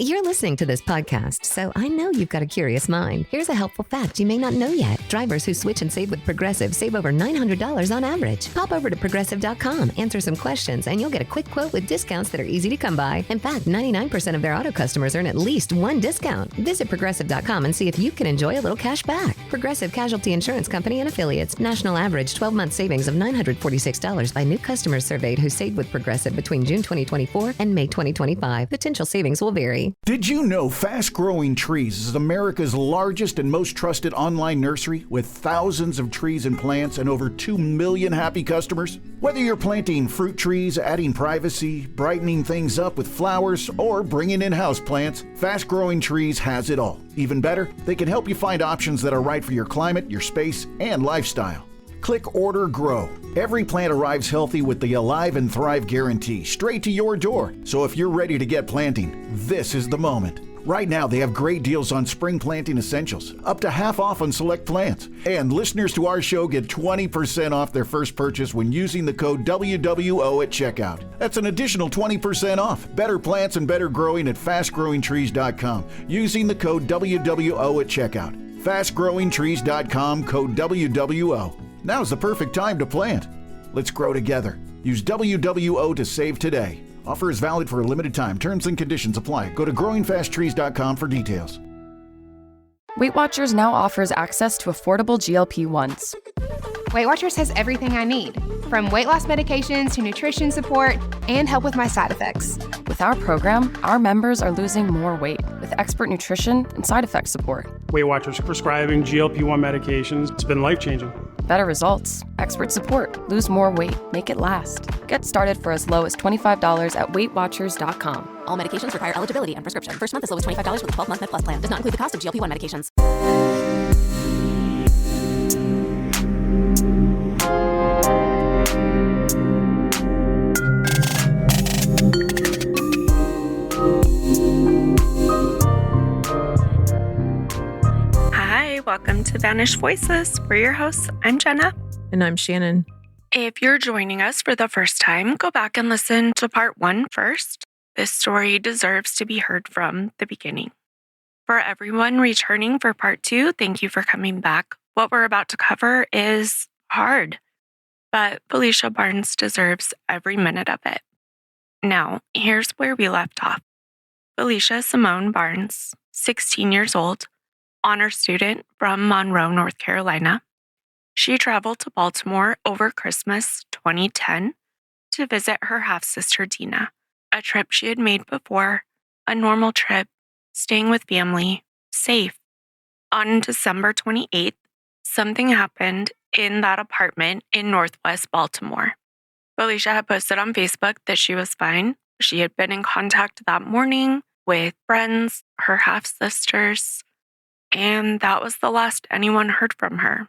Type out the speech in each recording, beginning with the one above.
You're listening to this podcast, so I know you've got a curious mind. Here's a helpful fact you may not know yet. Drivers who switch and save with Progressive save over $900 on average. Pop over to Progressive.com, answer some questions, and you'll get a quick quote with discounts that are easy to come by. In fact, 99% of their auto customers earn at least one discount. Visit Progressive.com and see if you can enjoy a little cash back. Progressive Casualty Insurance Company and Affiliates. National average 12-month savings of $946 by new customers surveyed who saved with Progressive between June 2024 and May 2025. Potential savings will vary. Did you know Fast Growing Trees is America's largest and most trusted online nursery with thousands of trees and plants and over 2 million happy customers? Whether you're planting fruit trees, adding privacy, brightening things up with flowers, or bringing in houseplants, Fast Growing Trees has it all. Even better, they can help you find options that are right for your climate, your space, and lifestyle. Click Order Grow. Every plant arrives healthy with the Alive and Thrive guarantee straight to your door. So if you're ready to get planting, this is the moment. Right now, they have great deals on spring planting essentials, up to half off on select plants. And listeners to our show get 20% off their first purchase when using the code WWO at checkout. That's an additional 20% off. Better plants and better growing at fastgrowingtrees.com using the code WWO at checkout. Fastgrowingtrees.com, code WWO. Now's the perfect time to plant. Let's grow together. Use WWO to save today. Offer is valid for a limited time. Terms and conditions apply. Go to growingfasttrees.com for details. Weight Watchers now offers access to affordable GLP-1s. Weight Watchers has everything I need, from weight loss medications to nutrition support and help with my side effects. With our program, our members are losing more weight with expert nutrition and side effect support. Weight Watchers prescribing GLP-1 medications. It's been life-changing. Better results, expert support, lose more weight, make it last. Get started for as low as $25 at WeightWatchers.com. All medications require eligibility and prescription. First month is low as $25 with a 12-month Med Plus plan. Does not include the cost of GLP-1 medications. Hi, welcome to Vanished Voices. We're your hosts. I'm Jenna. And I'm Shannon. If you're joining us for the first time, go back and listen to part 1 first. This story deserves to be heard from the beginning. For everyone returning for part 2, thank you for coming back. What we're about to cover is hard, but Phylicia Barnes deserves every minute of it. Now, here's where we left off. Phylicia Simone Barnes, 16 years old, honor student from Monroe, North Carolina. She traveled to Baltimore over Christmas 2010 to visit her half-sister Dina, a trip she had made before, a normal trip, staying with family, safe. On December 28th, something happened in that apartment in Northwest Baltimore. Phylicia had posted on Facebook that she was fine. She had been in contact that morning with friends, her half-sisters, and that was the last anyone heard from her.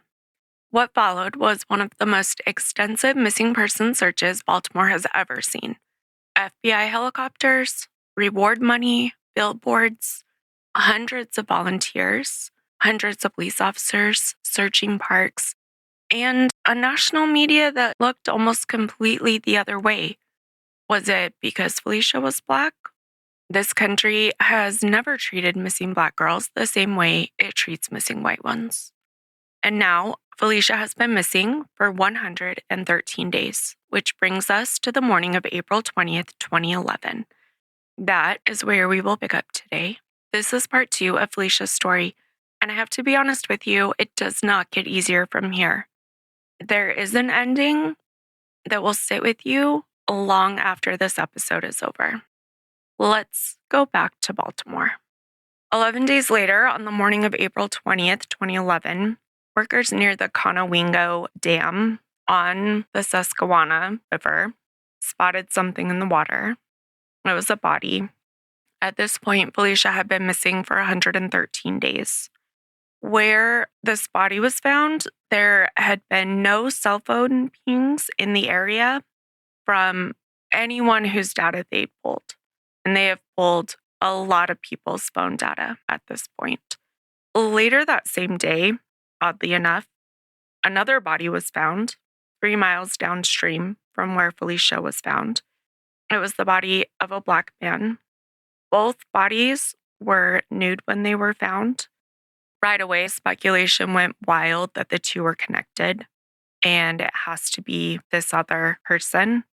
What followed was one of the most extensive missing person searches Baltimore has ever seen. FBI helicopters, reward money, billboards, hundreds of volunteers, hundreds of police officers searching parks, and a national media that looked almost completely the other way. Was it because Phylicia was Black? This country has never treated missing Black girls the same way it treats missing white ones. And now, Phylicia has been missing for 113 days, which brings us to the morning of April 20th, 2011. That is where we will pick up today. This is part 2 of Phylicia's story, and I have to be honest with you, it does not get easier from here. There is an ending that will sit with you long after this episode is over. Let's go back to Baltimore. 11 days later, on the morning of April 20th, 2011, workers near the Conowingo Dam on the Susquehanna River spotted something in the water. It was a body. At this point, Phylicia had been missing for 113 days. Where this body was found, there had been no cell phone pings in the area from anyone whose data they pulled. And they have pulled a lot of people's phone data at this point. Later that same day, oddly enough, another body was found 3 miles downstream from where Phylicia was found. It was the body of a Black man. Both bodies were nude when they were found. Right away, speculation went wild that the two were connected, and it has to be this other person.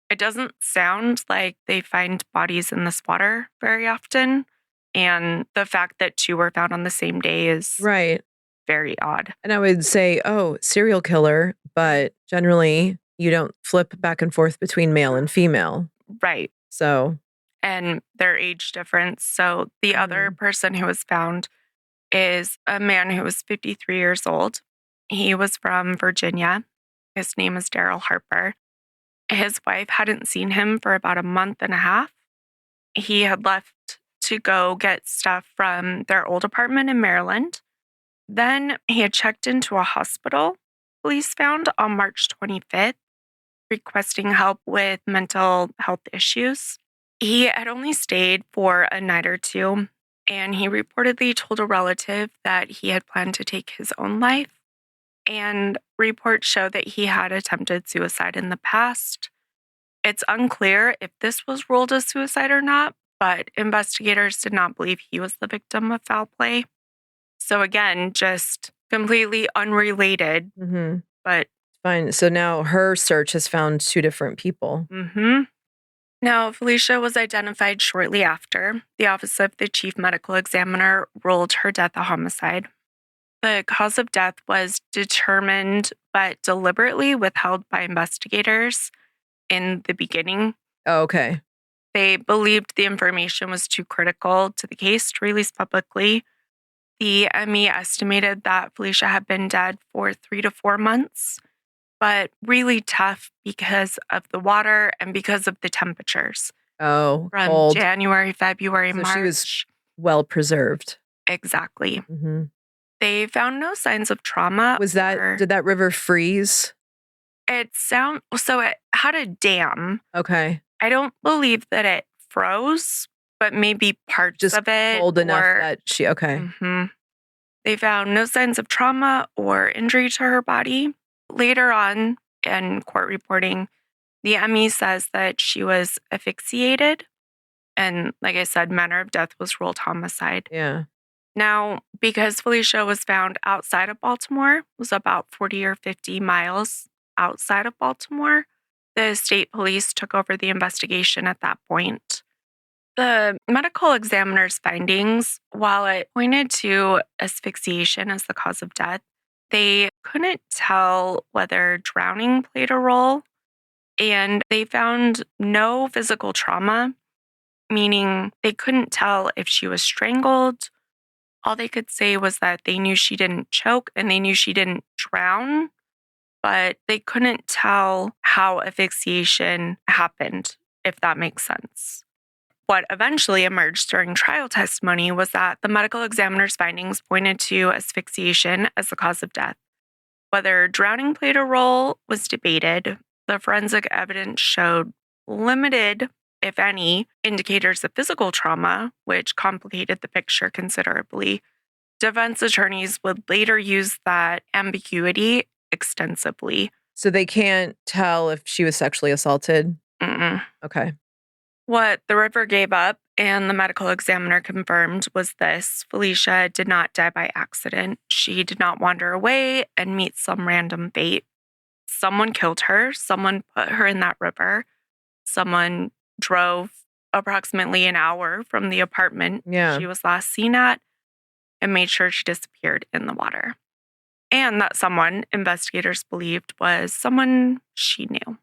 It doesn't sound like they find bodies in this water very often, and the fact that two were found on the same day is Right. very odd. And I would say, oh, serial killer, but generally you don't flip back and forth between male and female. Right. So, And their age difference. So the other person who was found is a man who was 53 years old. He was from Virginia. His name is Daryl Harper. His wife hadn't seen him for about a month and a half. He had left to go get stuff from their old apartment in Maryland. Then he had checked into a hospital police found on March 25th, requesting help with mental health issues. He had only stayed for a night or two, and he reportedly told a relative that he had planned to take his own life. And reports show that he had attempted suicide in the past. It's unclear if this was ruled as suicide or not, but investigators did not believe he was the victim of foul play. So again, just completely unrelated, but fine. So now her search has found two different people. Now, Phylicia was identified shortly after. The Office of the Chief Medical Examiner ruled her death a homicide. The cause of death was determined but deliberately withheld by investigators in the beginning. Oh, okay. They believed the information was too critical to the case to release publicly. The ME estimated that Phylicia had been dead for 3 to 4 months, but really tough because of the water and because of the temperatures. Oh, from cold. January, February, So March. she was well preserved. Exactly. They found no signs of trauma. Was that, did that river freeze? It had a dam. Okay. I don't believe that it froze, but maybe parts Just of it. cold enough that she, okay. They found no signs of trauma or injury to her body. Later on in court reporting, the ME says that she was asphyxiated. And like I said, manner of death was ruled homicide. Yeah. Now, because Phylicia was found outside of Baltimore, was about 40 or 50 miles outside of Baltimore, the state police took over the investigation at that point. The medical examiner's findings, while it pointed to asphyxiation as the cause of death, they couldn't tell whether drowning played a role, and they found no physical trauma, meaning they couldn't tell if she was strangled. All they could say was that they knew she didn't choke and they knew she didn't drown, but they couldn't tell how asphyxiation happened, if that makes sense. What eventually emerged during trial testimony was that the medical examiner's findings pointed to asphyxiation as the cause of death. Whether drowning played a role was debated. The forensic evidence showed limited, if any, indicators of physical trauma, which complicated the picture considerably. Defense attorneys would later use that ambiguity extensively. So they can't tell if she was sexually assaulted? Okay. What the river gave up and the medical examiner confirmed was this: Phylicia did not die by accident. She did not wander away and meet some random fate. Someone killed her. Someone put her in that river. Someone drove approximately an hour from the apartment she was last seen at and made sure she disappeared in the water. And that someone, investigators believed, was someone she knew.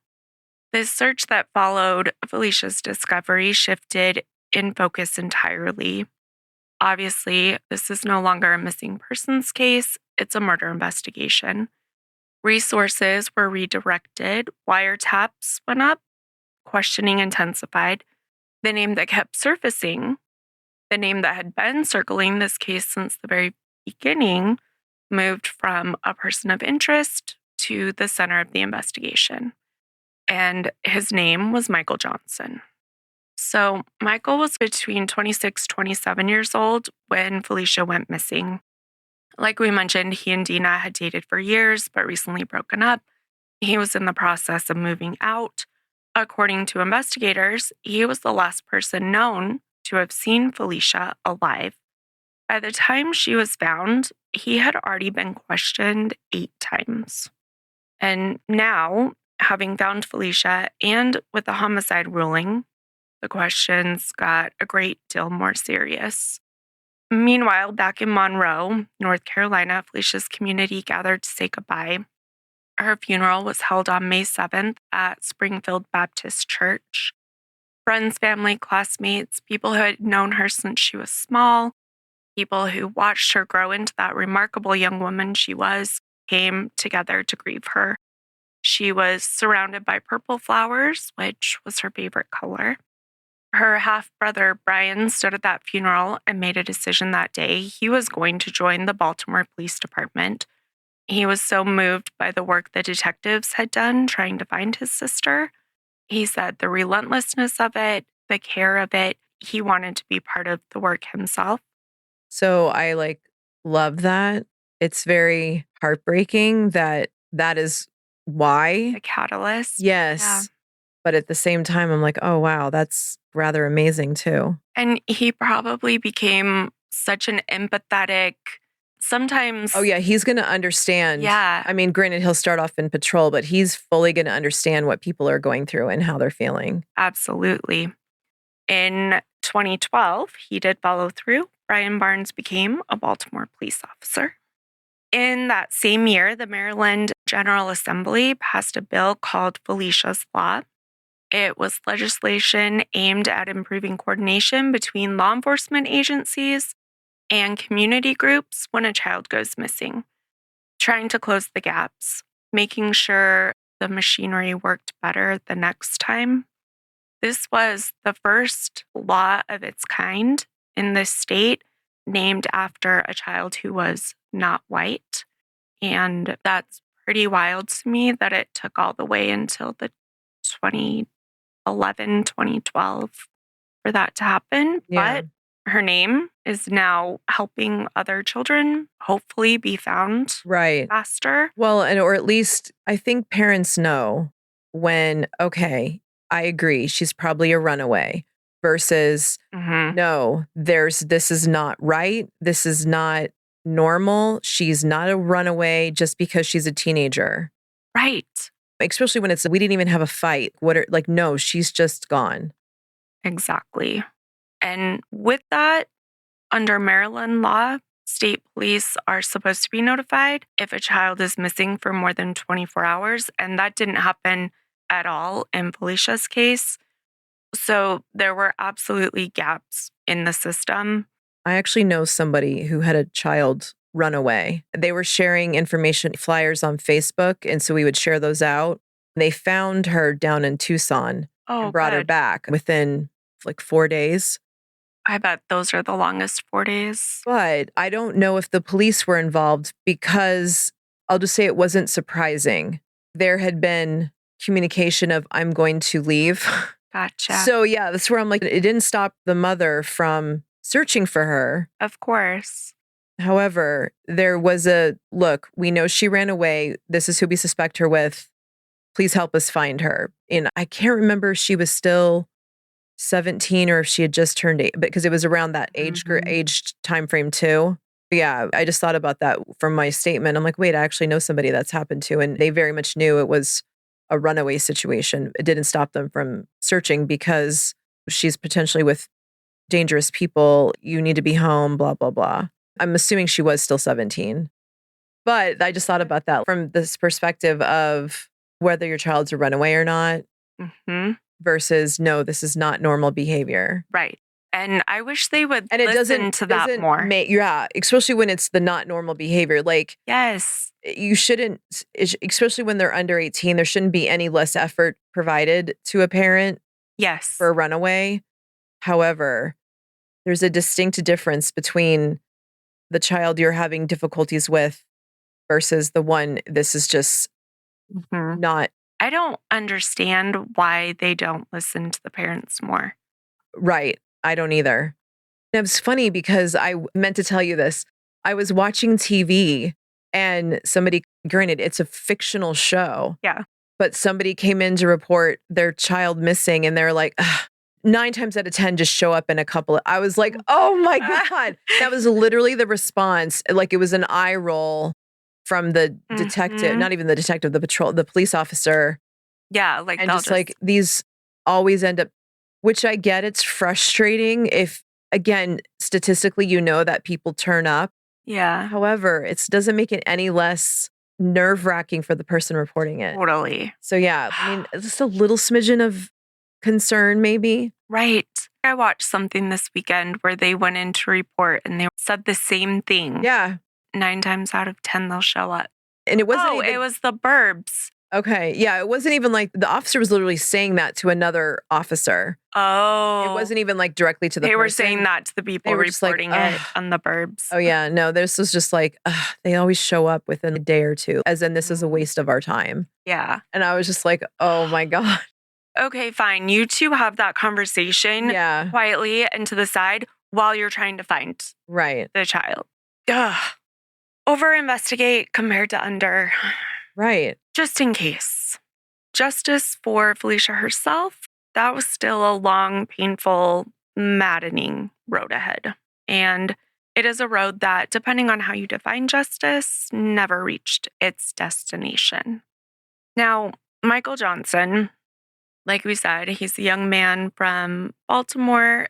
This search that followed Phylicia's discovery shifted in focus entirely. Obviously, this is no longer a missing persons case, it's a murder investigation. Resources were redirected, wiretaps went up, questioning intensified. The name that kept surfacing, the name that had been circling this case since the very beginning, moved from a person of interest to the center of the investigation. And his name was Michael Johnson. So Michael was between 26, 27 years old when Phylicia went missing. Like we mentioned, he and Dina had dated for years, but recently broken up. He was in the process of moving out. According to investigators, he was the last person known to have seen Phylicia alive. By the time she was found, he had already been questioned 8 times. And now, having found Phylicia and with the homicide ruling, the questions got a great deal more serious. Meanwhile, back in Monroe, North Carolina, Phylicia's community gathered to say goodbye. Her funeral was held on May 7th at Springfield Baptist Church. Friends, family, classmates, people who had known her since she was small, people who watched her grow into that remarkable young woman she was, came together to grieve her. She was surrounded by purple flowers, which was her favorite color. Her half-brother, Brian, stood at that funeral and made a decision that day. He was going to join the Baltimore Police Department. He was so moved by the work the detectives had done trying to find his sister. He said the relentlessness of it, the care of it, he wanted to be part of the work himself. So I love that. It's very heartbreaking that is why. The catalyst. Yes. Yeah. But at the same time, I'm like, oh, wow, that's rather amazing too. And he probably became such an empathetic, sometimes. Oh, yeah, he's going to understand. Yeah. I mean, granted, he'll start off in patrol, but he's fully going to understand what people are going through and how they're feeling. Absolutely. In 2012, he did follow through. Brian Barnes became a Baltimore police officer. In that same year, the Maryland General Assembly passed a bill called Phylicia's Law. It was legislation aimed at improving coordination between law enforcement agencies and community groups when a child goes missing, trying to close the gaps, making sure the machinery worked better the next time. This was the first law of its kind in this state named after a child who was not white. And that's pretty wild to me that it took all the way until the 2011, 2012 for that to happen. Yeah. But her name is now helping other children hopefully be found faster. Well, or at least I think parents know when, okay, I agree, she's probably a runaway versus no, this is not right. This is not normal. She's not a runaway just because she's a teenager. Right. Especially when we didn't even have a fight. No, she's just gone. Exactly. And with that, under Maryland law, state police are supposed to be notified if a child is missing for more than 24 hours. And that didn't happen at all in Phylicia's case. So there were absolutely gaps in the system. I actually know somebody who had a child run away. They were sharing information flyers on Facebook, and so we would share those out. They found her down in Tucson and brought her back within 4 days. I bet those are the longest 4 days. But I don't know if the police were involved because I'll just say it wasn't surprising. There had been communication of, I'm going to leave. Gotcha. So yeah, that's where I'm like, it didn't stop the mother from searching for her. Of course. However, there was look, we know she ran away. This is who we suspect her with. Please help us find her. And I can't remember if she was still 17 or if she had just turned 8, because it was around that aged time frame too. But yeah, I just thought about that from my statement. I'm like, wait, I actually know somebody that's happened to, and they very much knew it was a runaway situation. It didn't stop them from searching because she's potentially with dangerous people. You need to be home, blah, blah, blah. I'm assuming she was still 17. But I just thought about that from this perspective of whether your child's a runaway or not versus, no, this is not normal behavior. Right. And I wish they would listen to that more. Yeah, especially when it's the not normal behavior. Yes. You shouldn't, especially when they're under 18, there shouldn't be any less effort provided to a parent. Yes. For a runaway. However, there's a distinct difference between the child you're having difficulties with versus the one this is just not. I don't understand why they don't listen to the parents more. Right. I don't either. And it was funny because I meant to tell you this. I was watching TV and somebody, granted, it's a fictional show. Yeah. But somebody came in to report their child missing and they're like, 9 times out of 10 just show up in a couple of, I was like, oh my God. That was literally the response. Like it was an eye roll from the detective, not even the detective, the police officer. Yeah, like and just like these always end up, which I get, it's frustrating if, again, statistically, that people turn up. Yeah. However, it doesn't make it any less nerve-wracking for the person reporting it. Totally. So yeah, I mean, just a little smidgen of concern maybe. Right. I watched something this weekend where they went in to report and they said the same thing. Yeah. 9 times out of 10, they'll show up. And it wasn't it was the burbs. Okay. Yeah. It wasn't even like the officer was literally saying that to another officer. Oh. It wasn't even like directly to the They person. were saying that to the people reporting it on the burbs. Oh, yeah. No, this was just like, they always show up within a day or two, as in this is a waste of our time. Yeah. And I was just like, oh my God. Okay, fine. You two have that conversation quietly and to the side while you're trying to find the child. Ugh. Over investigate compared to under. Right. Just in case. Justice for Phylicia herself, that was still a long, painful, maddening road ahead. And it is a road that, depending on how you define justice, never reached its destination. Now, Michael Johnson, like we said, he's a young man from Baltimore.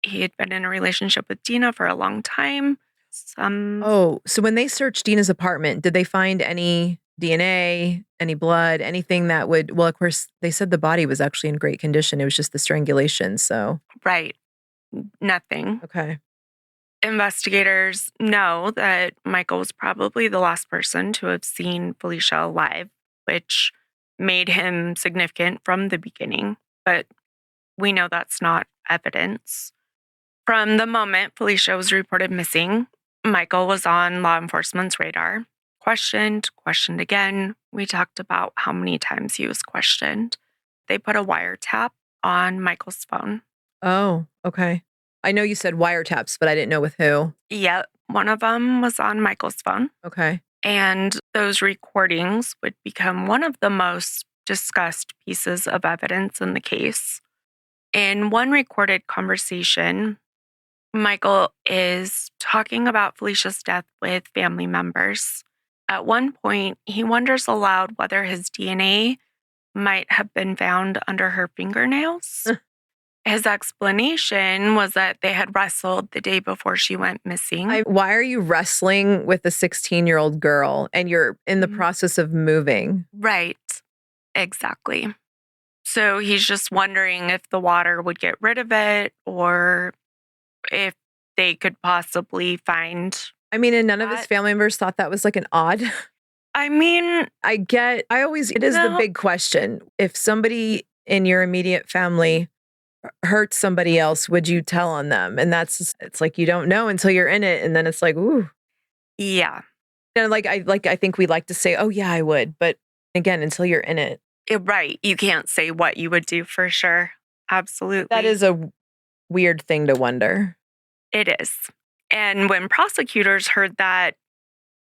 He had been in a relationship with Dina for a long time. So when they searched Dina's apartment, did they find any DNA, any blood, anything that would, well, of course, they said the body was actually in great condition. It was just the strangulation, so. Right. Nothing. Okay. Investigators know that Michael was probably the last person to have seen Phylicia alive, which made him significant from the beginning. But we know that's not evidence. From the moment Phylicia was reported missing, Michael was on law enforcement's radar. Questioned again. We talked about how many times he was questioned. They put a wiretap on Michael's phone. Oh, okay. I know you said wiretaps, but I didn't know with who. Yep. One of them was on Michael's phone. Okay. And those recordings would become one of the most discussed pieces of evidence in the case. In one recorded conversation, Michael is talking about Phylicia's death with family members. At one point, he wonders aloud whether his DNA might have been found under her fingernails. His explanation was that they had wrestled the day before she went missing. Why are you wrestling with a 16-year-old girl and you're in the process of moving? Right. Exactly. So he's just wondering if the water would get rid of it or if they could possibly find. I mean, and none of his family members thought that was like an odd. I mean, it is the big question. If somebody in your immediate family hurts somebody else, would you tell on them? And it's like you don't know until you're in it. And then it's like, ooh. Yeah. And I think we like to say, oh yeah, I would. But again, until you're in it. Right. You can't say what you would do for sure. Absolutely. That is a weird thing to wonder. It is. And when prosecutors heard that,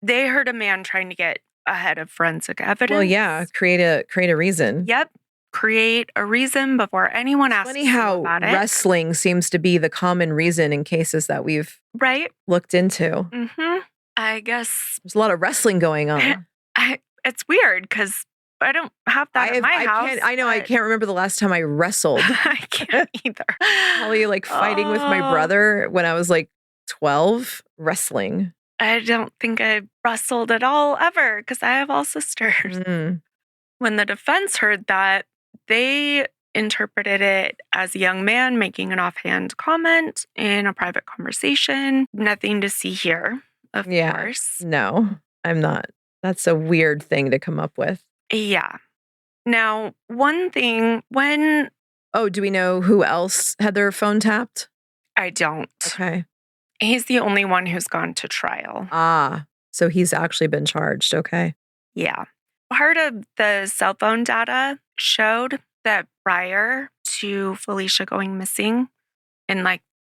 they heard a man trying to get ahead of forensic evidence. Well, yeah, create a reason. Yep. Create a reason before anyone asks funny how about it. Wrestling seems to be the common reason in cases that we've looked into. Mm-hmm. I guess there's a lot of wrestling going on. It's weird because I don't have that at my house. I can't remember the last time I wrestled. I can't either. Probably fighting with my brother when I was 12, wrestling. I don't think I wrestled at all ever because I have all sisters. Mm. When the defense heard that, they interpreted it as a young man making an offhand comment in a private conversation. Nothing to see here, of course. No, I'm not. That's a weird thing to come up with. Yeah. Now, one thing, do we know who else had their phone tapped? I don't. Okay. He's the only one who's gone to trial. Ah, so he's actually been charged. Okay. Yeah. Part of the cell phone data showed that prior to Phylicia going missing in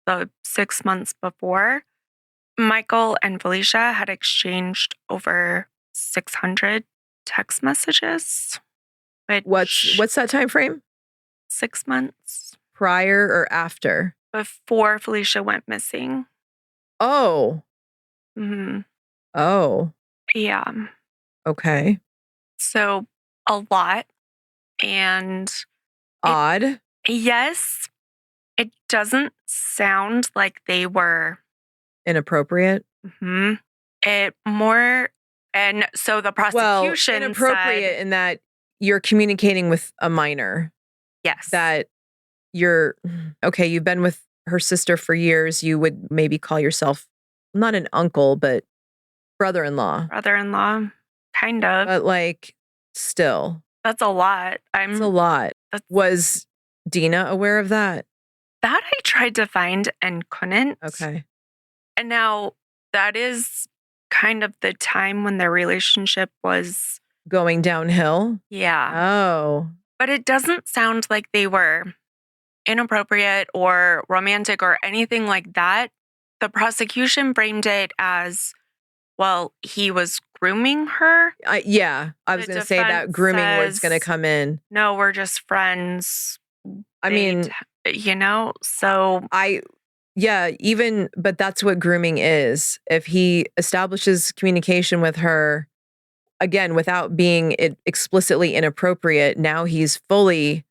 the 6 months before, Michael and Phylicia had exchanged over 600 text messages. What's that time frame? 6 months. prior or after? before Phylicia went missing. Oh. hmm Oh. Yeah. Okay. So a lot. And Odd. yes, it doesn't sound like they were Inappropriate. it more. And so the prosecution inappropriate said, in that you're communicating with a minor. yes. That you're okay. You've been with her sister for years. You would maybe call yourself not an uncle, but brother-in-law. Brother-in-law, kind of. But like, still, That's a lot. it's a lot. Was Dina aware of that? That I tried to find and couldn't. Okay. And now that is kind of the time when their relationship was going downhill. Yeah. Oh. But it doesn't sound like they were inappropriate or romantic or anything like that. The prosecution framed it as, well, he was grooming her. Yeah, I was going to say that grooming word's going to come in. No, we're just friends. I mean, so yeah, even, but that's what grooming is. If he establishes communication with her, again, without being explicitly inappropriate, now he's fully,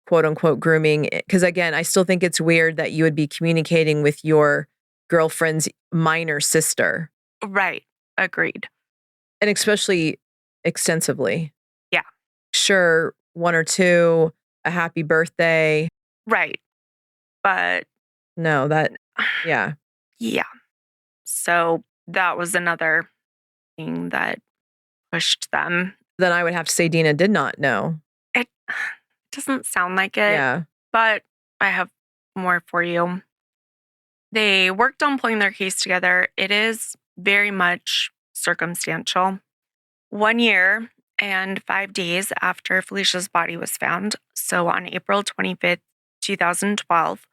quote unquote, grooming. Because again, I still think it's weird that you would be communicating with your girlfriend's minor sister. Right. Agreed. And especially extensively. Yeah. Sure, one or two, a happy birthday. Right. But no, yeah. Yeah. So that was another thing that pushed them. Then I would have to say Dina did not know. It doesn't sound like it. Yeah. But I have more for you. They worked on pulling their case together. It is very much circumstantial. 1 year and 5 days after Phylicia's body was found, so on April 25th, 2012,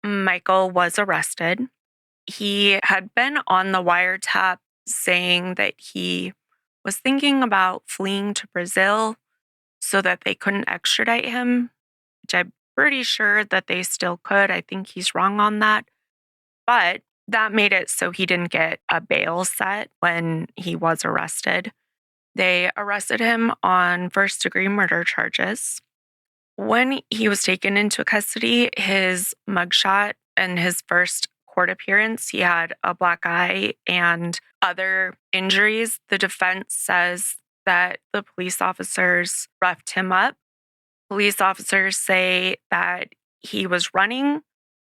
Michael was arrested. He had been on the wiretap saying that he was thinking about fleeing to Brazil so that they couldn't extradite him, which I'm pretty sure that they still could. I think he's wrong on that. But that made it so he didn't get a bail set when he was arrested. They arrested him on first-degree murder charges. When he was taken into custody, his mugshot and his first court appearance, he had a black eye and other injuries. The defense says that the police officers roughed him up. Police officers say that he was running,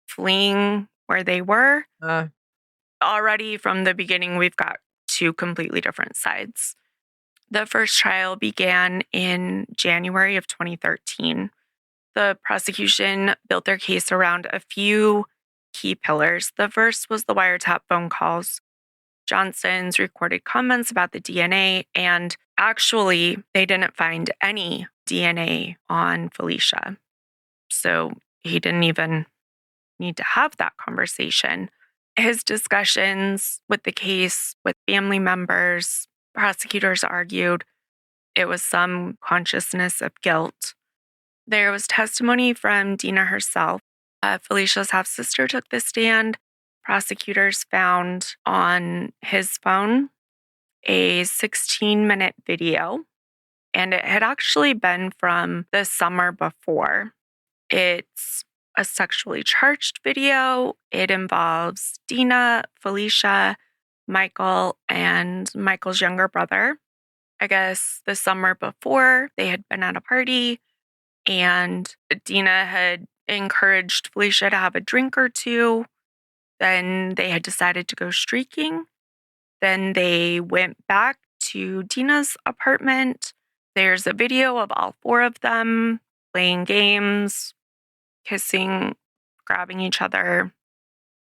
fleeing where they were. Already from the beginning, we've got two completely different sides. The first trial began in January of 2013. The prosecution built their case around a few key pillars. The first was the wiretap phone calls, Johnson's recorded comments about the DNA, and actually, they didn't find any DNA on Phylicia. So he didn't even need to have that conversation. His discussions with the case, with family members, prosecutors argued it was some consciousness of guilt. There was testimony from Dina herself. Phylicia's half-sister took the stand. Prosecutors found on his phone a 16-minute video, and it had actually been from the summer before. It's a sexually charged video. It involves Dina, Phylicia, Michael, and Michael's younger brother. I guess the summer before, they had been at a party, and Dina had encouraged Phylicia to have a drink or two. Then they had decided to go streaking. Then they went back to Dina's apartment. There's a video of all four of them playing games, kissing, grabbing each other.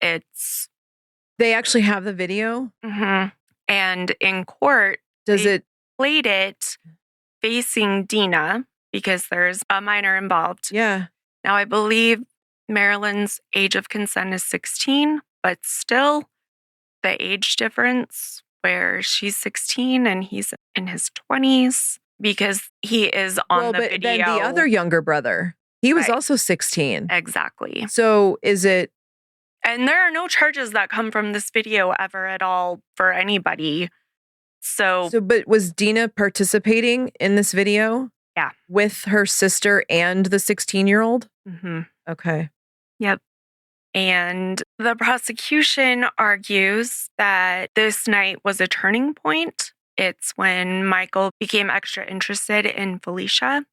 They actually have the video? Mm-hmm. And in court, they played it facing Dina because there's a minor involved. Yeah. Now, I believe Marilyn's age of consent is 16, but still the age difference where she's 16 and he's in his 20s because he is on the video. Then the other younger brother. He was Right. also 16. Exactly. So is it... And there are no charges that come from this video ever at all for anybody. So But was Dina participating in this video? Yeah. With her sister and the 16-year-old? mhm. Okay. Yep. And the prosecution argues that this night was a turning point. It's when Michael became extra interested in Phylicia.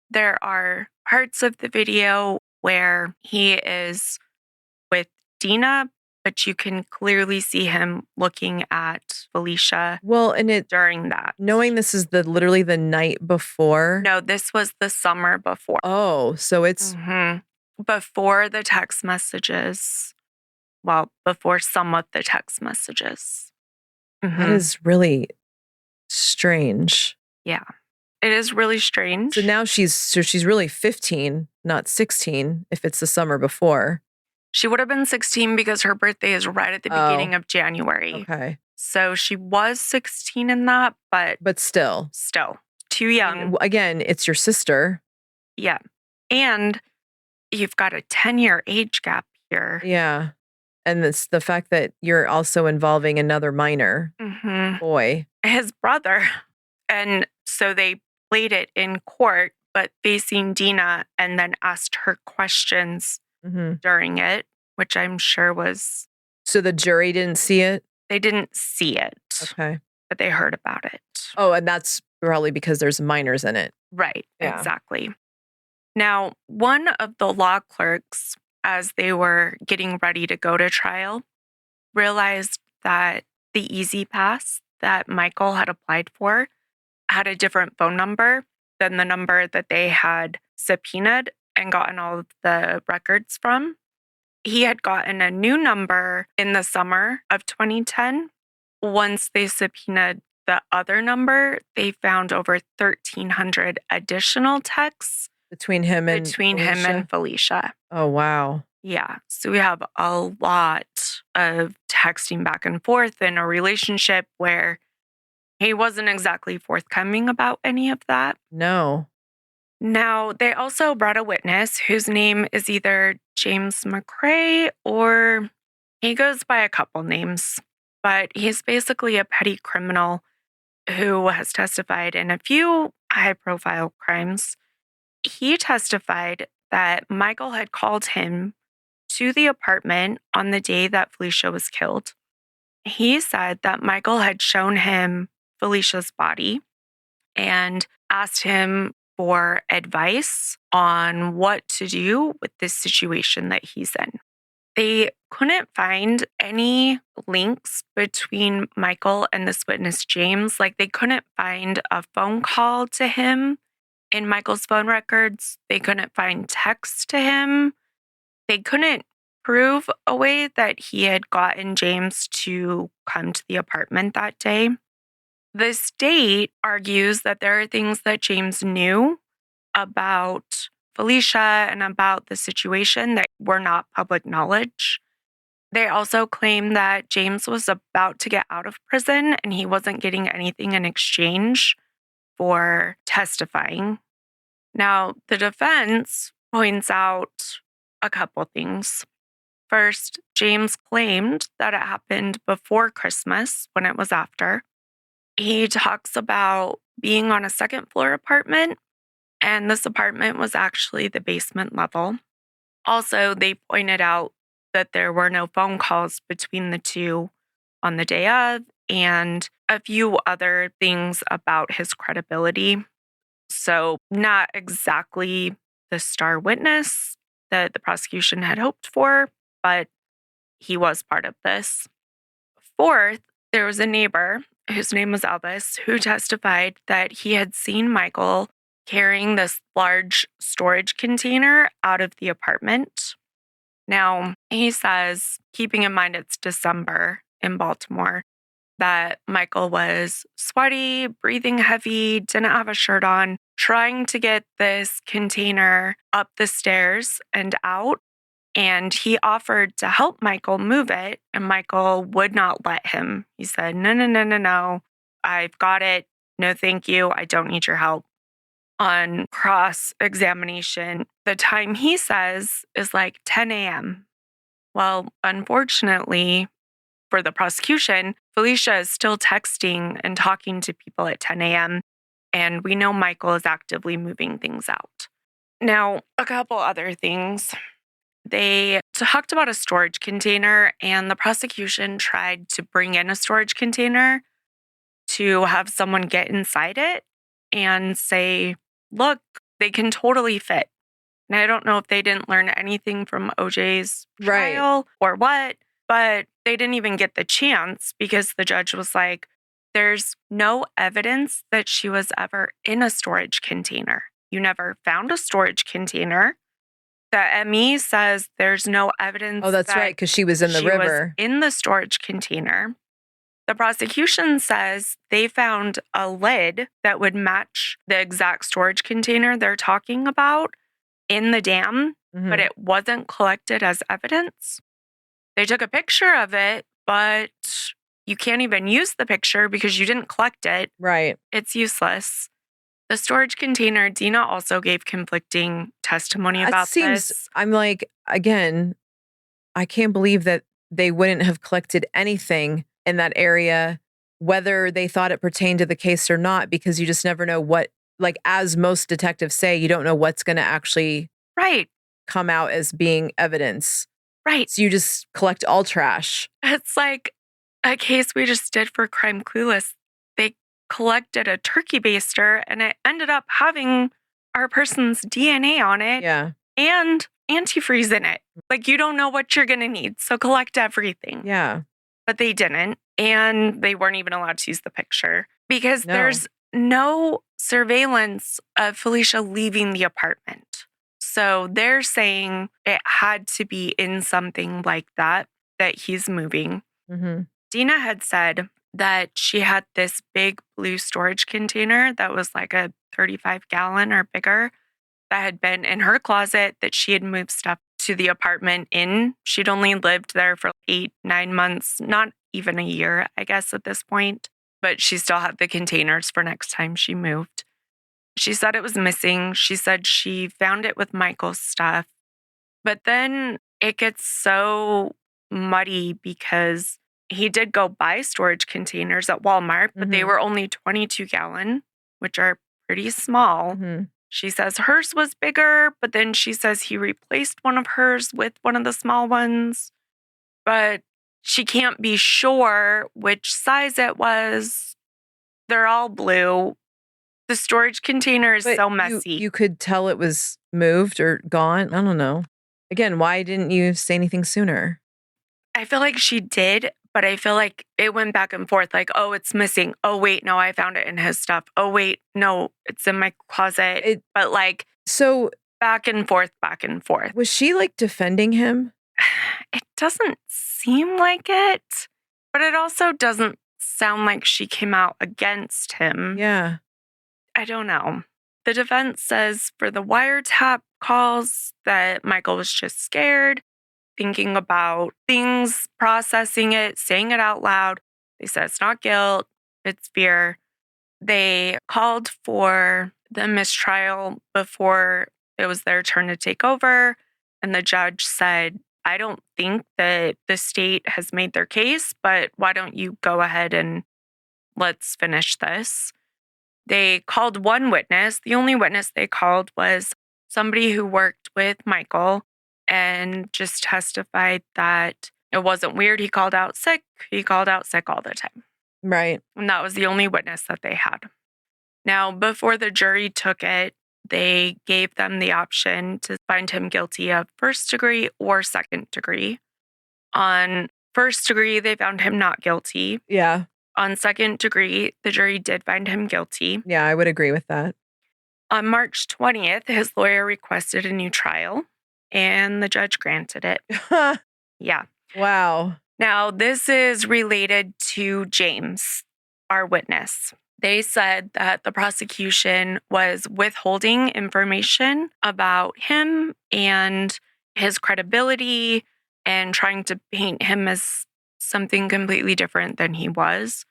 There are parts of the video where he is with Dina, but you can clearly see him looking at Phylicia Well, and it during that. knowing this is literally the night before. No, this was the summer before. Oh, so it's Mhm. Before the text messages. Well, before some of the text messages. that Mhm. is really strange. Yeah. It is really strange. So now she's really 15, not 16, if it's the summer before. She would have been 16 because her birthday is right at the beginning of January. Okay. So she was 16 in that, but still too young. Again, it's your sister. Yeah. And you've got a 10-year age gap here. Yeah. And it's the fact that you're also involving another minor Mhm. boy. His brother. And so they played it in court, but facing Dina, and then asked her questions during it, which I'm sure was... So the jury didn't see it? They didn't see it. Okay. But they heard about it. Oh, and that's probably because there's minors in it. Right, Yeah. exactly. Now, one of the law clerks, as they were getting ready to go to trial, realized that the Easy Pass that Michael had applied for had a different phone number than the number that they had subpoenaed and gotten all of the records from. He had gotten a new number in the summer of 2010. Once they subpoenaed the other number, they found over 1,300 additional texts between him and Phylicia. Oh, wow. Yeah. So we have a lot of texting back and forth in a relationship where he wasn't exactly forthcoming about any of that. No. Now, they also brought a witness whose name is either James McCrae or he goes by a couple names, but he's basically a petty criminal who has testified in a few high-profile crimes. He testified that Michael had called him to the apartment on the day that Phylicia was killed. He said that Michael had shown him Phylicia's body and asked him for advice on what to do with this situation that he's in. They couldn't find any links between Michael and this witness, James. Like, they couldn't find a phone call to him in Michael's phone records. They couldn't find text to him. They couldn't prove a way that he had gotten James to come to the apartment that day. The state argues that there are things that James knew about Phylicia and about the situation that were not public knowledge. They also claim that James was about to get out of prison and he wasn't getting anything in exchange for testifying. Now, the defense points out a couple things. First, James claimed that it happened before Christmas when it was after. He talks about being on a second floor apartment, and this apartment was actually the basement level. Also, they pointed out that there were no phone calls between the two on the day of, and a few other things about his credibility. So, not exactly the star witness that the prosecution had hoped for, but he was part of this. Fourth, there was a neighbor whose name was Elvis who testified that he had seen Michael carrying this large storage container out of the apartment. Now, he says, keeping in mind it's December in Baltimore, that Michael was sweaty, breathing heavy, didn't have a shirt on, trying to get this container up the stairs and out. And he offered to help Michael move it, and Michael would not let him. He said, no, I've got it. No, thank you. I don't need your help. on cross-examination, the time he says is like 10 a.m. Well, unfortunately for the prosecution, Phylicia is still texting and talking to people at 10 a.m., and we know Michael is actively moving things out. Now, a couple other things. They talked about a storage container, and the prosecution tried to bring in a storage container to have someone get inside it and say, look, they can totally fit. And I don't know if they didn't learn anything from OJ's trial or what, but they didn't even get the chance because the judge was like, there's no evidence that she was ever in a storage container. You never found a storage container. The ME says there's no evidence. Oh, that's right, because she was in the river. In the storage container. The prosecution says they found a lid that would match the exact storage container they're talking about in the dam, but it wasn't collected as evidence. They took a picture of it, but you can't even use the picture because you didn't collect it. Right. It's useless. The storage container, Dina also gave conflicting testimony about this. I'm like, again, I can't believe that they wouldn't have collected anything in that area, whether they thought it pertained to the case or not, because you just never know what, like, as most detectives say, you don't know what's going to actually come out as being evidence. Right. So you just collect all trash. It's like a case we just did for Crime Clueless. They collected a turkey baster and it ended up having our person's DNA on it. Yeah. And antifreeze in it. Like, you don't know what you're going to need. So collect everything. Yeah. But they didn't. And they weren't even allowed to use the picture because there's no surveillance of Phylicia leaving the apartment. So they're saying it had to be in something like that he's moving. Dina had said that she had this big blue storage container that was like a 35-gallon or bigger that had been in her closet that she had moved stuff to the apartment in. She'd only lived there for 8-9 months, not even a year, I guess, at this point. But she still had the containers for next time she moved. She said it was missing. She said she found it with Michael's stuff. But then it gets so muddy because he did go buy storage containers at Walmart, but they were only 22-gallon, which are pretty small. She says hers was bigger, but then she says he replaced one of hers with one of the small ones. But she can't be sure which size it was. They're all blue. The storage container is so messy. You could tell it was moved or gone. I don't know. Again, why didn't you say anything sooner? I feel like she did, but I feel like it went back and forth. Like, oh, it's missing. Oh, wait, no, I found it in his stuff. Oh, wait, no, it's in my closet. But like, so back and forth, back and forth. Was she like defending him? It doesn't seem like it, but it also doesn't sound like she came out against him. Yeah. I don't know. The defense says for the wiretap calls that Michael was just scared, thinking about things, processing it, saying it out loud. They said it's not guilt, it's fear. They called for the mistrial before it was their turn to take over. And the judge said, I don't think that the state has made their case, but why don't you go ahead and let's finish this? They called one witness. The only witness they called was somebody who worked with Michael and just testified that it wasn't weird. He called out sick. He called out sick all the time. Right. And that was the only witness that they had. Now, before the jury took it, they gave them the option to find him guilty of first degree or second degree. On first degree, they found him not guilty. Yeah. On second degree, the jury did find him guilty. Yeah, I would agree with that. On March 20th, his lawyer requested a new trial, and the judge granted it. Yeah. Wow. Now, this is related to James, our witness. They said that the prosecution was withholding information about him and his credibility and trying to paint him as something completely different than he was.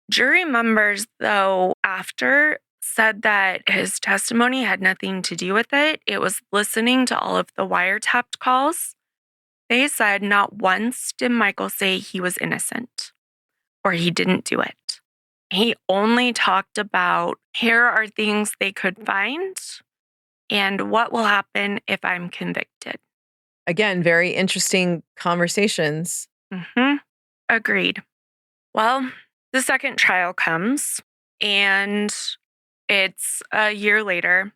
Jury members, though, after said that his testimony had nothing to do with it. It was listening to all of the wiretapped calls. They said not once did Michael say he was innocent or he didn't do it. He only talked about, here are things they could find and what will happen if I'm convicted. Again, very interesting conversations. Agreed. Well, the second trial comes, and it's a year later.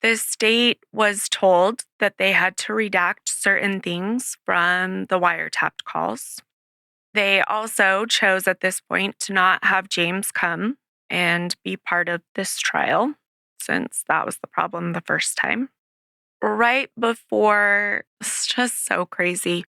The state was told that they had to redact certain things from the wiretapped calls. They also chose at this point to not have James come and be part of this trial, since that was the problem the first time. Right before, it's just so crazy,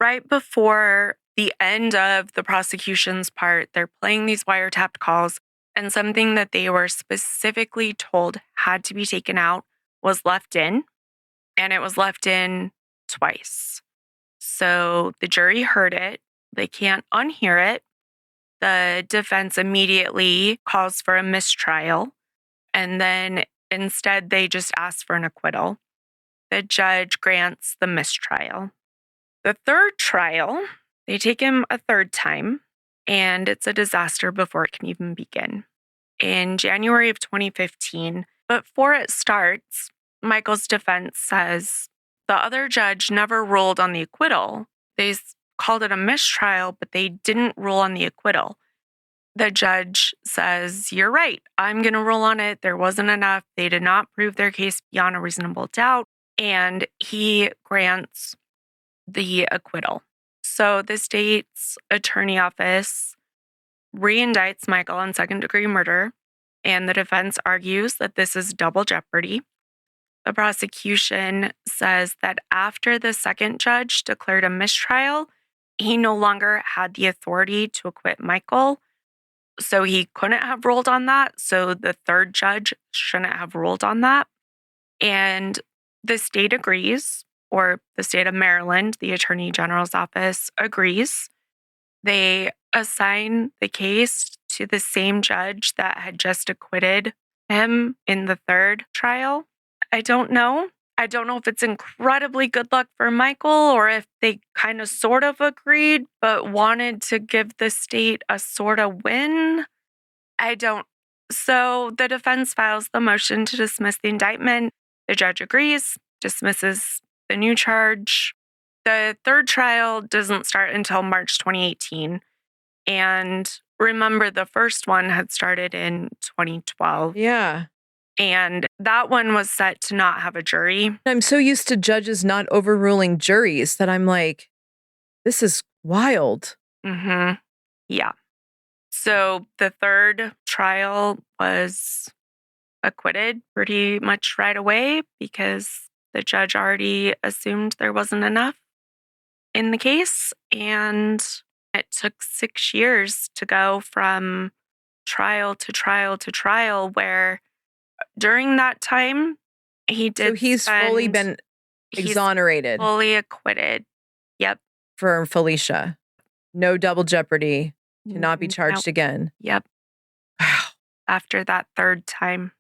right before the end of the prosecution's part, they're playing these wiretapped calls, and something that they were specifically told had to be taken out was left in, and it was left in twice. So the jury heard it. They can't unhear it. The defense immediately calls for a mistrial, and then instead they just ask for an acquittal. The judge grants the mistrial. The third trial, they take him a third time, and it's a disaster before it can even begin. In January of 2015, but before it starts, Michael's defense says the other judge never ruled on the acquittal. They called it a mistrial, but they didn't rule on the acquittal. The judge says, you're right, I'm going to rule on it. There wasn't enough. They did not prove their case beyond a reasonable doubt. And he grants the acquittal. So the state's attorney office reindicts Michael on second-degree murder, and the defense argues that this is double jeopardy. The prosecution says that after the second judge declared a mistrial, he no longer had the authority to acquit Michael, so he couldn't have ruled on that. So the third judge shouldn't have ruled on that. And the state agrees, or the state of Maryland, the Attorney General's office agrees. They assign the case to the same judge that had just acquitted him in the third trial. I don't know. I don't know if it's incredibly good luck for Michael or if they kind of sort of agreed, but wanted to give the state a sort of win. So the defense files the motion to dismiss the indictment. The judge agrees, dismisses the new charge. The third trial doesn't start until March 2018. And remember, the first one had started in 2012. Yeah. And that one was set to not have a jury. I'm so used to judges not overruling juries that I'm like, this is wild. Yeah. So the third trial was acquitted pretty much right away because the judge already assumed there wasn't enough in the case. And it took 6 years to go from trial to trial to trial, where during that time, So he's fully been exonerated. Fully acquitted. Yep. For Phylicia. No double jeopardy. Cannot be charged again. Yep. Wow. After that third time,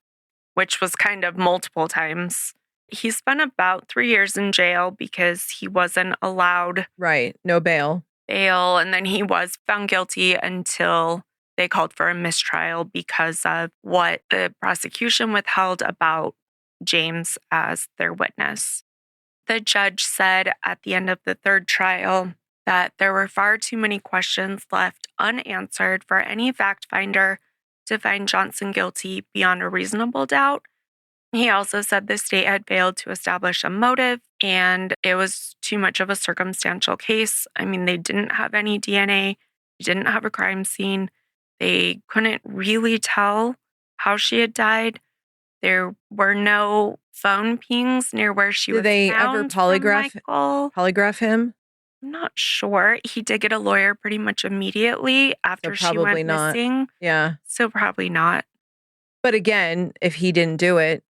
which was kind of multiple times. He spent about 3 years in jail because he wasn't allowed Right. No bail. And then he was found guilty until they called for a mistrial because of what the prosecution withheld about James as their witness. The judge said at the end of the third trial that there were far too many questions left unanswered for any fact finder to find Johnson guilty beyond a reasonable doubt. He also said the state had failed to establish a motive and it was too much of a circumstantial case. I mean, they didn't have any DNA, they didn't have a crime scene. They couldn't really tell how she had died. There were no phone pings near where she was found. Did they ever polygraph him? I'm not sure. He did get a lawyer pretty much immediately after she went missing. Yeah. So probably not. But again, if he didn't do it,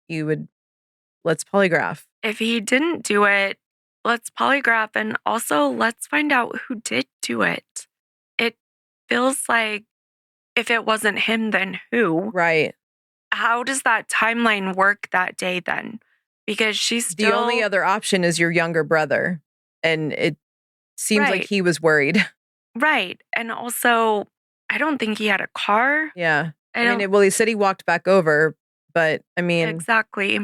let's polygraph. If he didn't do it, let's polygraph, and also let's find out who did do it. It feels like if it wasn't him, then who? Right. how does that timeline work that day then? Because she's still... The only other option is your younger brother. And it seems like Right. he was worried. Right. And also, I don't think he had a car. Yeah. I well, he said he walked back over, but I mean, Exactly.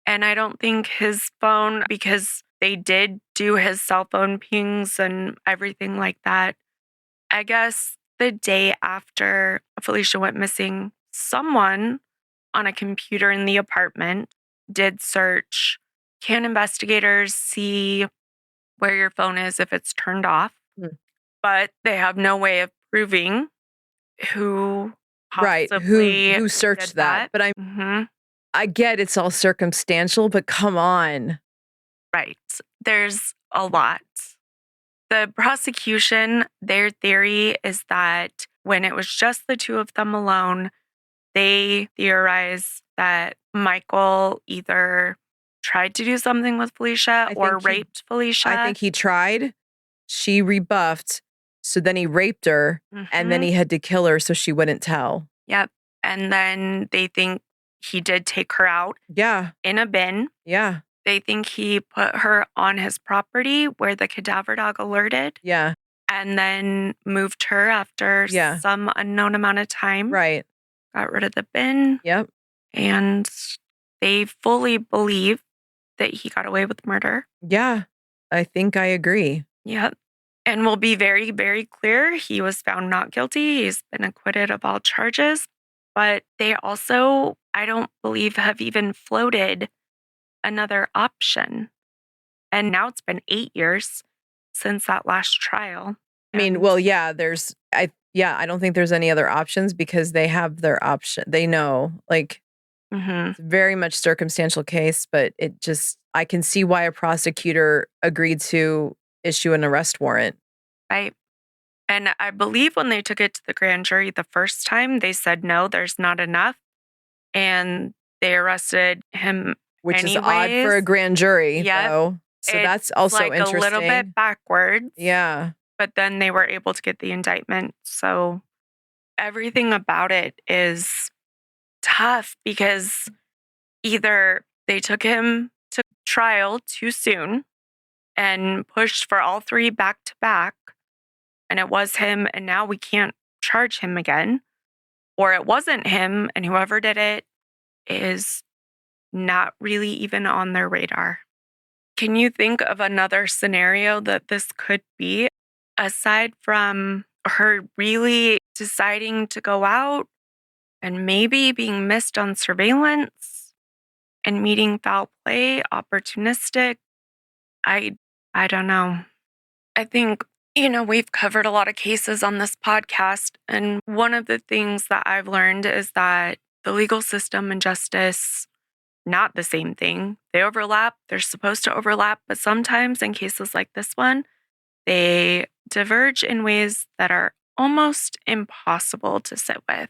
And I don't think his phone, because they did do his cell phone pings and everything like that. I guess the day after Phylicia went missing, someone on a computer in the apartment did search, can investigators see where your phone is if it's turned off? But they have no way of proving who right, possibly who searched did that. But I get it's all circumstantial, but come on. Right. There's a lot. The prosecution, their theory is that when it was just the two of them alone, they theorize that Michael either tried to do something with Phylicia or raped Phylicia. I think he tried. She rebuffed. So then he raped her and then he had to kill her so she wouldn't tell. Yep. And then they think he did take her out. Yeah. In a bin. Yeah. They think he put her on his property where the cadaver dog alerted. Yeah. And then moved her after some unknown amount of time. Right. Got rid of the bin. Yep. And they fully believe that he got away with murder. Yeah. I think I agree. Yep. And we'll be very, very clear. He was found not guilty. He's been acquitted of all charges. But they also, I don't believe, have even floated another option. And now it's been 8 years since that last trial. I mean, well, yeah, I don't think there's any other options because they have their option. They know, like, it's very much circumstantial case, but I can see why a prosecutor agreed to issue an arrest warrant. Right. And I believe when they took it to the grand jury the first time, they said, no, there's not enough. And they arrested him Which anyways. is odd for a grand jury, though. So that's also like interesting. a little bit backwards. Yeah. But then they were able to get the indictment. So everything about it is tough because either they took him to trial too soon and pushed for all three back to back, and it was him, and now we can't charge him again, or it wasn't him, and whoever did it is not really even on their radar. Can you think of another scenario that this could be, aside from her really deciding to go out and maybe being missed on surveillance and meeting foul play, opportunistic? I don't know. I think, we've covered a lot of cases on this podcast. And one of the things that I've learned is that the legal system and justice, not the same thing. They overlap. They're supposed to overlap. But sometimes in cases like this one, they diverge in ways that are almost impossible to sit with.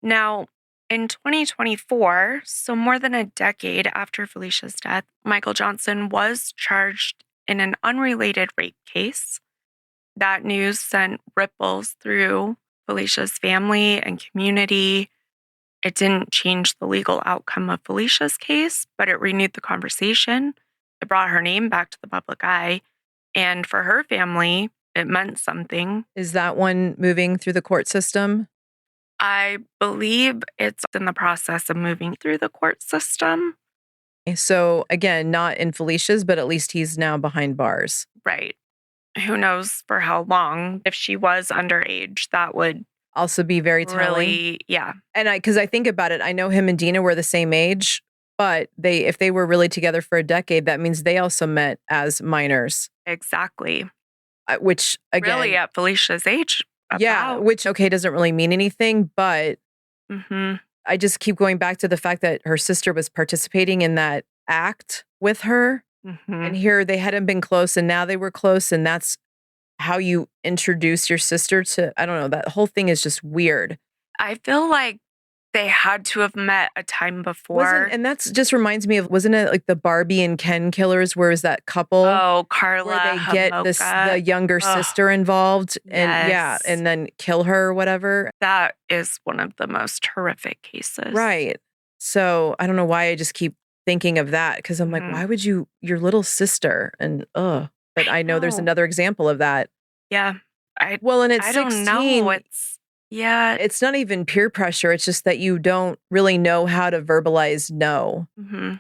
Now, in 2024, so more than a decade after Phylicia's death, Michael Johnson was charged in an unrelated rape case. That news sent ripples through Phylicia's family and community. It didn't change the legal outcome of Phylicia's case, but it renewed the conversation. It brought her name back to the public eye. And for her family, it meant something. Is that one moving through the court system? I believe it's in the process of moving through the court system. So again, not in Phylicia's, but at least he's now behind bars. Right. Who knows for how long. If she was underage, that would also be very telling. Really, yeah. And because I think about it, I know him and Dina were the same age, but if they were really together for a decade, that means they also met as minors. Exactly. Which again, really at Phylicia's age. Yeah, which doesn't really mean anything, but I just keep going back to the fact that her sister was participating in that act with her. And here they hadn't been close and now they were close. And that's how you introduce your sister to, I don't know, that whole thing is just weird. I feel like They had to have met a time before. And that's just reminds me of, wasn't it like the Barbie and Ken killers, where is that couple? Oh, Carla, where they get the younger sister involved and yes. and then kill her or whatever. That is one of the most horrific cases. Right. So I don't know why I just keep thinking of that, because I'm like, why would your little sister? And but I know there's another example of that. Yeah. And it's 16. Don't know. It's not even peer pressure. It's just that you don't really know how to verbalize no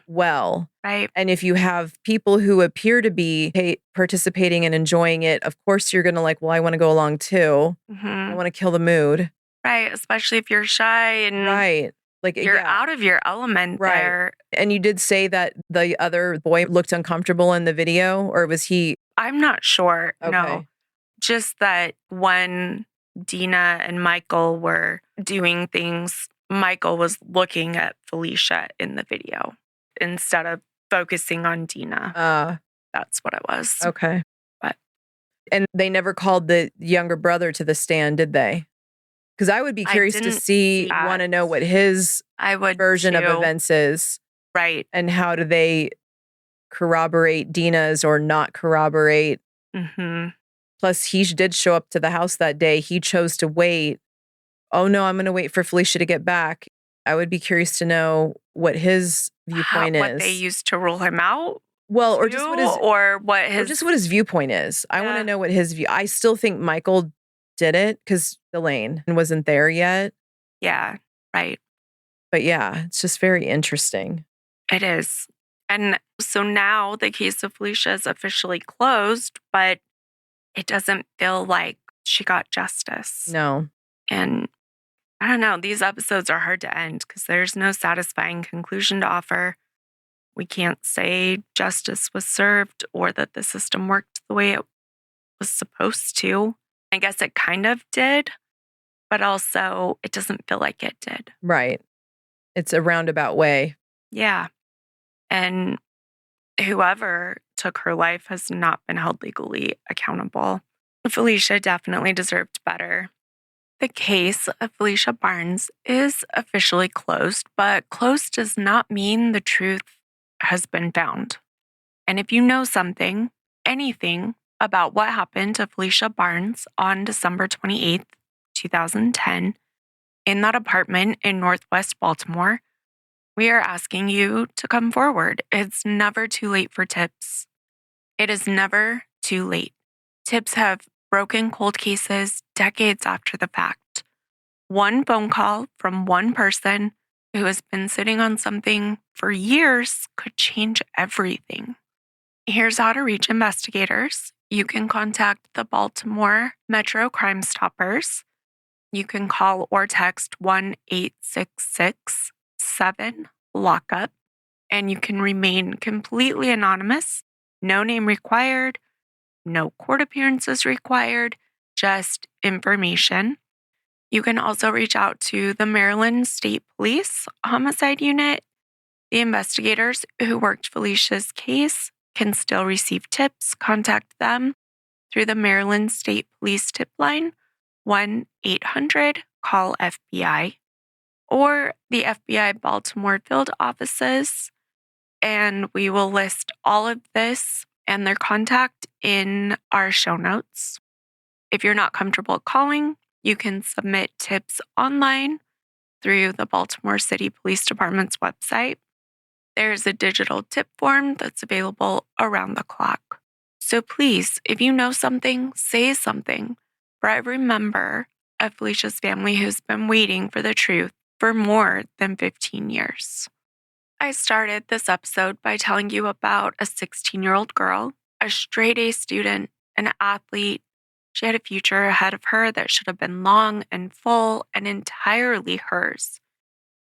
well. Right. And if you have people who appear to be participating and enjoying it, of course you're going to I want to go along too. I want to kill the mood. Right. Especially if you're shy and you're out of your element there. And you did say that the other boy looked uncomfortable in the video, or was he? I'm not sure. Okay. No. Just that when Dina and Michael were doing things, Michael was looking at Phylicia in the video instead of focusing on Dina. That's what it was. Okay. And they never called the younger brother to the stand, did they? Because I would be curious to want to know what his version of events is. Right. And how do they corroborate Dina's or not corroborate? Plus, he did show up to the house that day. He chose to wait. Oh, no, I'm going to wait for Phylicia to get back. I would be curious to know what his viewpoint is. What they used to rule him out? Well, or just what his viewpoint is. I want to know what his view. I still think Michael did it because Elaine wasn't there yet. Yeah, right. But yeah, it's just very interesting. It is. And so now the case of Phylicia is officially closed, but it doesn't feel like she got justice. No. And I don't know, these episodes are hard to end because there's no satisfying conclusion to offer. We can't say justice was served or that the system worked the way it was supposed to. I guess it kind of did, but also it doesn't feel like it did. Right. It's a roundabout way. Yeah. And whoever took her life has not been held legally accountable. Phylicia definitely deserved better. The case of Phylicia Barnes is officially closed, but closed does not mean the truth has been found. And if you know something, anything about what happened to Phylicia Barnes on December 28th, 2010, in that apartment in Northwest Baltimore, we are asking you to come forward. It's never too late for tips. It is never too late. Tips have broken cold cases decades after the fact. One phone call from one person who has been sitting on something for years could change everything. Here's how to reach investigators. You can contact the Baltimore Metro Crime Stoppers. You can call or text 1-866-7-LOCK-UP, and you can remain completely anonymous. No name required, no court appearances required, just information. You can also reach out to the Maryland State Police Homicide Unit. The investigators who worked Phylicia's case can still receive tips. Contact them through the Maryland State Police tip line, 1-800-CALL-FBI, or the FBI Baltimore field offices. And we will list all of this and their contact in our show notes. If you're not comfortable calling, you can submit tips online through the Baltimore City Police Department's website. There's a digital tip form that's available around the clock. So please, if you know something, say something for every member of Phylicia's family who's been waiting for the truth for more than 15 years. I started this episode by telling you about a 16-year-old girl, a straight-A student, an athlete. She had a future ahead of her that should have been long and full and entirely hers.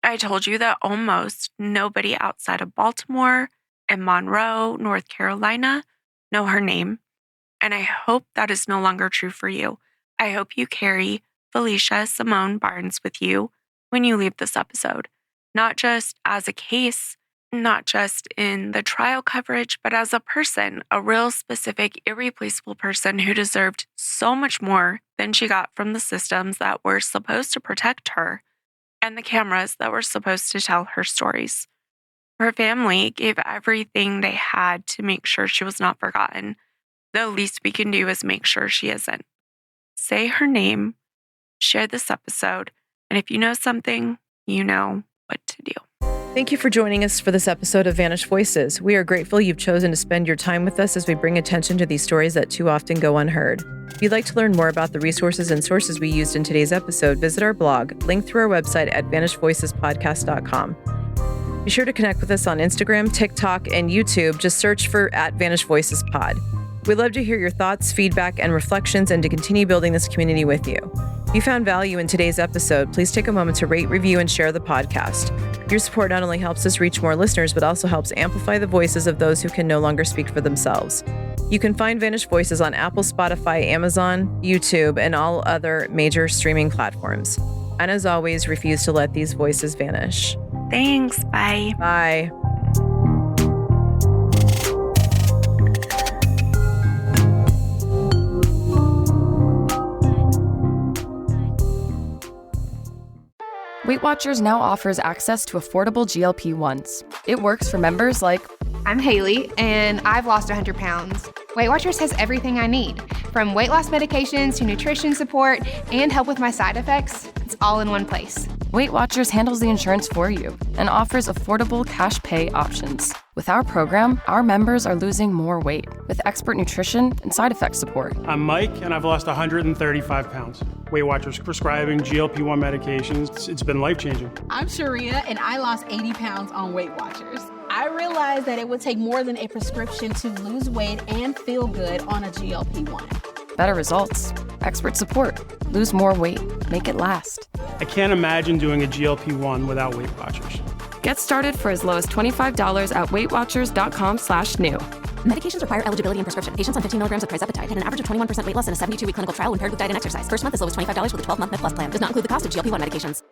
I told you that almost nobody outside of Baltimore and Monroe, North Carolina, know her name. And I hope that is no longer true for you. I hope you carry Phylicia Simone Barnes with you when you leave this episode. Not just as a case, not just in the trial coverage, but as a person, a real specific, irreplaceable person who deserved so much more than she got from the systems that were supposed to protect her. and the cameras that were supposed to tell her stories. Her family gave everything they had to make sure she was not forgotten. The least we can do is make sure she isn't. Say her name, share this episode, and if you know something, you know what to do. Thank you for joining us for this episode of Vanished Voices. We are grateful you've chosen to spend your time with us as we bring attention to these stories that too often go unheard. If you'd like to learn more about the resources and sources we used in today's episode, visit our blog, linked through our website at vanishedvoicespodcast.com. Be sure to connect with us on Instagram, TikTok, and YouTube. Just search for @VanishedVoicesPod. We'd love to hear your thoughts, feedback, and reflections and to continue building this community with you. If you found value in today's episode, please take a moment to rate, review, and share the podcast. Your support not only helps us reach more listeners, but also helps amplify the voices of those who can no longer speak for themselves. You can find Vanished Voices on Apple, Spotify, Amazon, YouTube, and all other major streaming platforms. And as always, refuse to let these voices vanish. Thanks. Bye. Bye. Weight Watchers now offers access to affordable GLP-1s. It works for members like I'm Haley, and I've lost 100 pounds. Weight Watchers has everything I need, from weight loss medications to nutrition support and help with my side effects. It's all in one place. Weight Watchers handles the insurance for you and offers affordable cash pay options. With our program, our members are losing more weight with expert nutrition and side effect support. I'm Mike, and I've lost 135 pounds. Weight Watchers prescribing GLP-1 medications. It's been life-changing. I'm Sharia, and I lost 80 pounds on Weight Watchers. I realized that it would take more than a prescription to lose weight and feel good on a GLP-1. Better results, expert support, lose more weight, make it last. I can't imagine doing a GLP-1 without Weight Watchers. Get started for as low as $25 at weightwatchers.com/new. Medications require eligibility and prescription. Patients on 15 milligrams of trizepatide had an average of 21% weight loss in a 72-week clinical trial when paired with diet and exercise. First month is low as $25 with a 12-month Med Plus plan. Does not include the cost of GLP-1 medications.